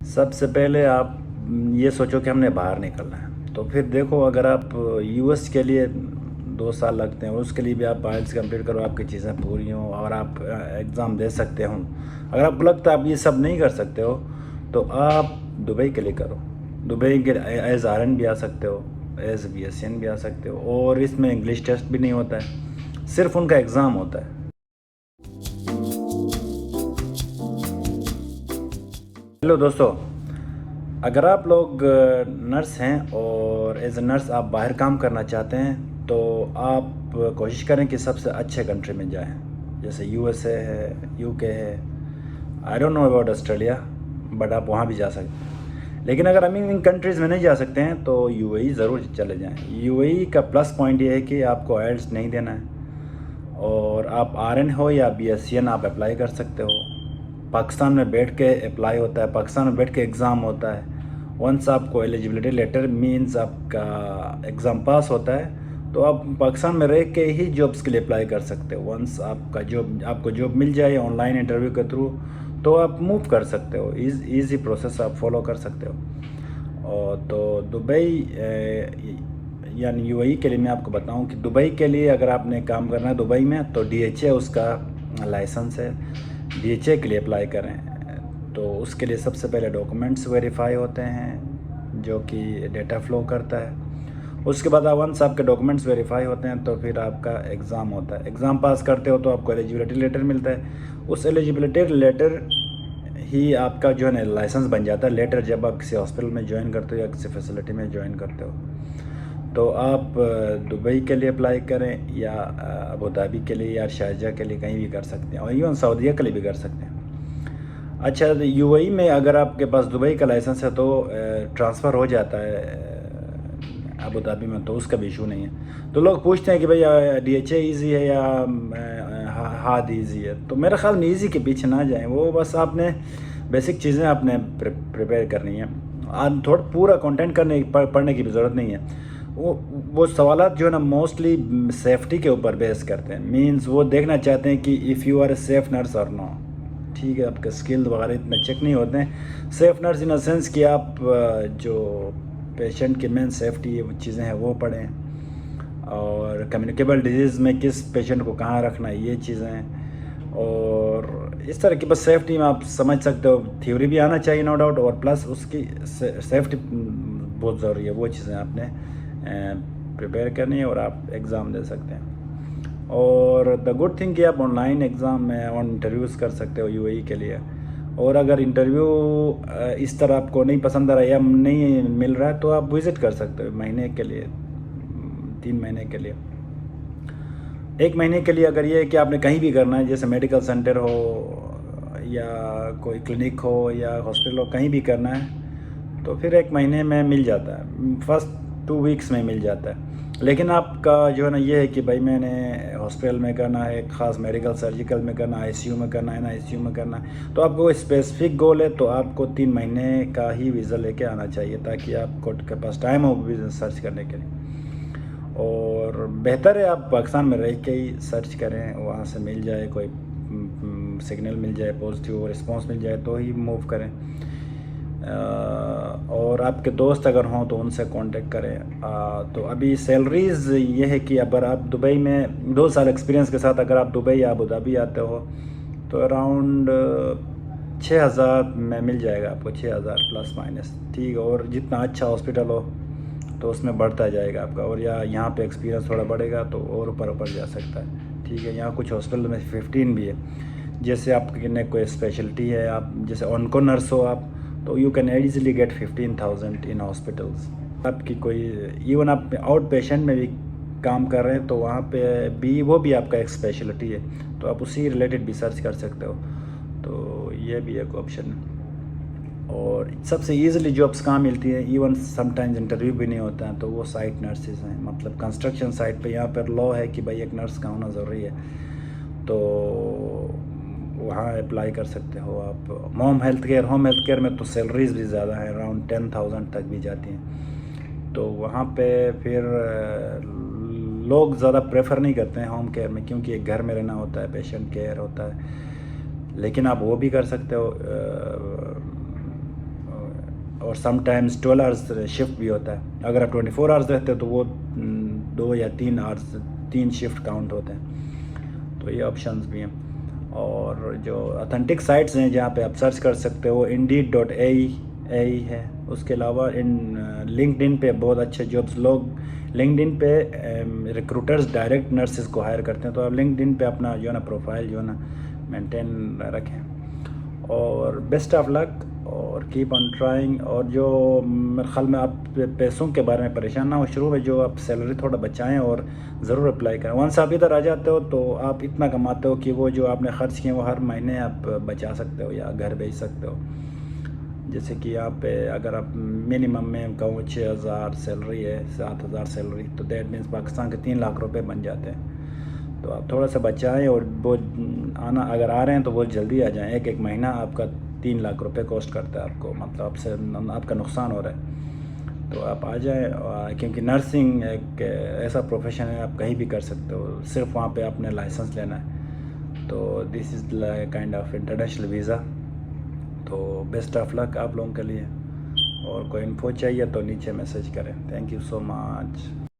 सबसे पहले आप ये सोचो कि हमने बाहर निकलना है, तो फिर देखो अगर आप यूएस के लिए 2 साल लगते हैं, उसके लिए भी आप आइल्स कंप्लीट करो, आपकी चीज़ें पूरी हों और आप एग्ज़ाम दे सकते हो। अगर आपको लगता है आप ये सब नहीं कर सकते हो तो आप दुबई के लिए करो। दुबई के एज आरएन भी आ सकते हो, एज बीएसएन भी आ सकते हो, और इसमें इंग्लिश टेस्ट भी नहीं होता है, सिर्फ उनका एग्ज़ाम होता है। हेलो दोस्तों, अगर आप लोग नर्स हैं और एज ए नर्स आप बाहर काम करना चाहते हैं तो आप कोशिश करें कि सबसे अच्छे कंट्री में जाएं, जैसे यूएसए है, यूके है। I don't know about Australia, but आप वहाँ भी जा सकते हैं। लेकिन अगर हम इन कंट्रीज़ में नहीं जा सकते हैं तो यूएई ज़रूर चले जाएं। यूएई का प्लस पॉइंट ये है कि आपको आइल्स नहीं देना है, और आप आरएन हो या बीएससीएन आप अप्लाई कर सकते हो। पाकिस्तान में बैठ के अप्लाई होता है, पाकिस्तान में बैठ के एग्ज़ाम होता है। वंस आपको एलिजिबिलिटी लेटर मींस आपका एग्ज़ाम पास होता है तो आप पाकिस्तान में रह के ही जॉब्स के लिए अप्लाई कर सकते हो। वंस आपका जॉब आपको जॉब मिल जाए ऑनलाइन इंटरव्यू के थ्रू तो आप मूव कर सकते हो, ईज़ी प्रोसेस आप फॉलो कर सकते हो। और तो दुबई यानी यूएई के लिए मैं आपको बताऊं कि दुबई के लिए अगर आपने काम करना है दुबई में तो डीएचए उसका लाइसेंस है, डीएचए के लिए अप्लाई करें। तो उसके लिए सबसे पहले डॉक्यूमेंट्स वेरीफाई होते हैं जो कि डेटा फ्लो करता है। उसके बाद वंस आपके डॉक्यूमेंट्स वेरीफाई होते हैं तो फिर आपका एग्ज़ाम होता है। एग्ज़ाम पास करते हो तो आपको एलिजिबिलिटी लेटर मिलता है। उस एलिजिबिलिटी लेटर ही आपका जो है ना लाइसेंस बन जाता है। लेटर जब आप किसी हॉस्पिटल में ज्वाइन करते हो या किसी फैसिलिटी में ज्वाइन करते हो तो आप दुबई के लिए अप्लाई करें या अबू धाबी के लिए या शारजा के लिए कहीं भी कर सकते हैं, और इवन सऊदीया के लिए भी कर सकते हैं। अच्छा, यूएई में अगर आपके पास दुबई का लाइसेंस है तो ट्रांसफ़र हो जाता है अबू धाबी में, तो उसका भी इशू नहीं है। तो लोग पूछते हैं कि भाई डीएचए ईज़ी है या हार्ड ईज़ी है, तो मेरे ख्याल में ईज़ी के पीछे ना जाएं। वो बस आपने बेसिक चीज़ें आपने प्रिपेयर करनी है। थोड़ा पूरा कंटेंट पढ़ने की भी ज़रूरत नहीं है। वो सवालात जो है ना मोस्टली सेफ्टी के ऊपर बेस करते हैं। मींस वो देखना चाहते हैं कि if you are a safe nurse और नो। ठीक है, आपके स्किल वगैरह इतने चेक नहीं होते हैं। Safe nurse in the sense कि आप जो पेशेंट की मेन सेफ्टी चीज़ें हैं वो पढ़ें, और कम्युनिकेबल डिजीज़ में किस पेशेंट को कहाँ रखना है ये चीज़ें हैं, और इस तरह की बस सेफ्टी में आप समझ सकते हो। थ्योरी भी आना चाहिए नो डाउट, और प्लस उसकी सेफ्टी बहुत ज़रूरी है। वो चीज़ें आपने प्रिपेयर करनी है और आप एग्ज़ाम दे सकते हैं। और द गुड थिंग कि आप ऑनलाइन एग्ज़ाम में ऑन इंटरव्यूज़ कर सकते हो यूएई के लिए। और अगर इंटरव्यू इस तरह आपको नहीं पसंद आ रहा है या नहीं मिल रहा है तो आप विज़िट कर सकते हो महीने के लिए, 3 महीने के लिए। 1 महीने के लिए अगर ये है कि आपने कहीं भी करना है, जैसे मेडिकल सेंटर हो या कोई क्लिनिक हो या हॉस्पिटल हो, कहीं भी करना है तो फिर 1 महीने में मिल जाता है, फर्स्ट 2 वीक्स में मिल जाता है। लेकिन आपका जो है ना ये है कि भाई मैंने हॉस्पिटल में करना है, ख़ास मेडिकल सर्जिकल में करना है, आईसीयू में करना है ना, आईसीयू में करना है, तो आपको कोई स्पेसिफिक गोल है तो आपको 3 महीने का ही वीज़ा लेके आना चाहिए ताकि आपको के पास टाइम हो बिजनेस सर्च करने के लिए। और बेहतर है आप पाकिस्तान में रह के ही सर्च करें, वहाँ से मिल जाए कोई सिग्नल मिल जाए, पॉजिटिव रिस्पांस मिल जाए तो ही मूव करें। और आपके दोस्त अगर हों तो उनसे कांटेक्ट करें। तो अभी सैलरीज़ ये है कि अगर आप दुबई में 2 साल एक्सपीरियंस के साथ अगर आप दुबई या अबू धाबी आते हो तो अराउंड 6,000 में मिल जाएगा आपको, 6,000 प्लस माइनस। ठीक है, और जितना अच्छा हॉस्पिटल हो तो उसमें बढ़ता जाएगा आपका, और या यहाँ पे एक्सपीरियंस थोड़ा बढ़ेगा तो और ऊपर जा सकता है। ठीक है, यहाँ कुछ हॉस्पिटल में 15 भी है। जैसे आपकी कोई स्पेशलिटी है, आप जैसे ऑनको नर्स हो आप, तो you can easily get 15,000 in hospitals. आपकी कोई इवन आप आउट पेशेंट में भी काम कर रहे हैं तो वहाँ पे भी वो भी आपका एक स्पेशलिटी है, तो आप उसी रिलेटेड भी सर्च कर सकते हो। तो ये भी एक ऑप्शन है। और सबसे ईज़िली जॉब्स कहाँ मिलती है, इवन समटाइम्स इंटरव्यू भी नहीं होता है, तो वो साइट नर्सेज हैं। मतलब कंस्ट्रक्शन साइट पे यहाँ पर लॉ है कि भाई एक नर्स का होना ज़रूरी है, तो वहाँ अप्लाई कर सकते हो आप। होम हेल्थ केयर में तो सैलरीज भी ज़्यादा है, अराउंड 10,000 तक भी जाती हैं। तो वहाँ पे फिर लोग ज़्यादा प्रेफर नहीं करते हैं होम केयर में, क्योंकि एक घर में रहना होता है, पेशेंट केयर होता है। लेकिन आप वो भी कर सकते हो, और समटाइम्स 12 आवर्स शिफ्ट भी होता है। अगर आप 24 आवर्स रहते हो तो वो 2 या 3 आवर्स 3 शिफ्ट काउंट होते हैं। तो ये ऑप्शंस भी हैं। और जो ऑथेंटिक साइट्स हैं जहाँ पे आप सर्च कर सकते हो, Indeed.ai है। उसके अलावा लिंक्डइन पे बहुत अच्छे जॉब्स, लोग लिंक्डइन पे रिक्रूटर्स डायरेक्ट नर्सेज को हायर करते हैं। तो आप लिंक्डइन पे अपना जो है ना प्रोफाइल जो है ना मेंटेन रखें। और बेस्ट ऑफ लक और कीप ऑन ट्राइंग। और जो मेरे ख्याल में आप पैसों के बारे में परेशान ना हो, शुरू में जो आप सैलरी थोड़ा बचाएं और ज़रूर अप्लाई करें। वंस आप इधर आ जाते हो तो आप इतना कमाते हो कि वो जो आपने ख़र्च किए वो हर महीने आप बचा सकते हो या घर भेज सकते हो। जैसे कि यहाँ पे अगर आप मिनिमम में कहूँ 6,000 सैलरी है, 7,000 सैलरी, तो दैट मीन्स पाकिस्तान के 3 लाख रुपए बन जाते हैं। तो आप थोड़ा सा बचाएं और वो आना, अगर आ रहे हैं तो बहुत जल्दी आ जाएं। एक महीना आपका 3 लाख रुपए कॉस्ट करता है आपको, मतलब आपसे आपका नुकसान हो रहा है। तो आप आ जाएं, क्योंकि नर्सिंग एक ऐसा प्रोफेशन है आप कहीं भी कर सकते हो, सिर्फ वहाँ पे आपने लाइसेंस लेना है। तो this is kind of international visa. तो बेस्ट ऑफ लक आप लोगों के लिए। और कोई इन्फो चाहिए तो नीचे मैसेज करें। Thank you so much.